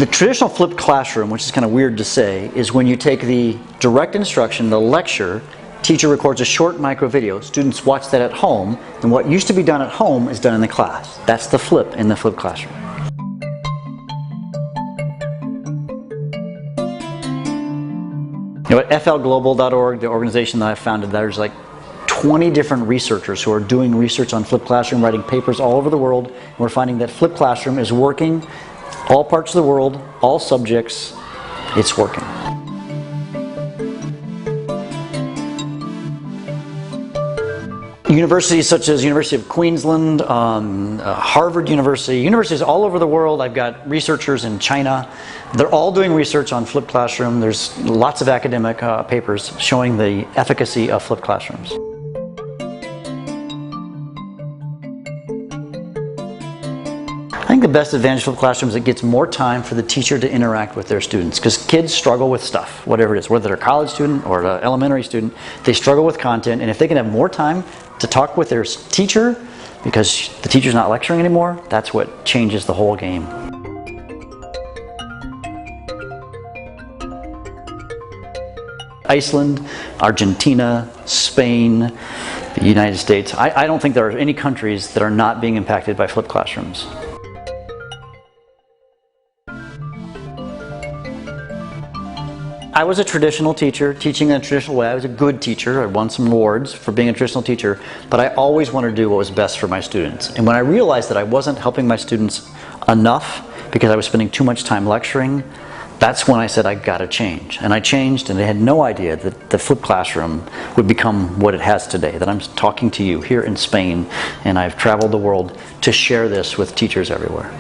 The traditional flipped classroom, which is kind of weird to say, is when you take the direct instruction, the lecture, teacher records a short micro video, students watch that at home, and what used to be done at home is done in the class. That's the flip in the flipped classroom. You know, at flglobal.org, the organization that I founded, there's like 20 different researchers who are doing research on flipped classroom, writing papers all over the world, and we're finding that flipped classroom is working all parts of the world, all subjects, it's working. Universities such as University of Queensland, Harvard University, universities all over the world. I've got researchers in China. They're all doing research on flipped classroom. There's lots of academic papers showing the efficacy of flipped classrooms. I think the best advantage of flipped classroom is it gets more time for the teacher to interact with their students, because kids struggle with stuff, whatever it is, whether they're a college student or an elementary student, they struggle with content, and if they can have more time to talk with their teacher because the teacher's not lecturing anymore, that's what changes the whole game. Iceland, Argentina, Spain, the United States. I don't think there are any countries that are not being impacted by flipped classrooms. I was a traditional teacher, teaching in a traditional way. I was a good teacher. I won some awards for being a traditional teacher, but I always wanted to do what was best for my students. And when I realized that I wasn't helping my students enough because I was spending too much time lecturing, that's when I said I got to change. And I changed, and they had no idea that the flipped classroom would become what it has today, that I'm talking to you here in Spain, and I've traveled the world to share this with teachers everywhere.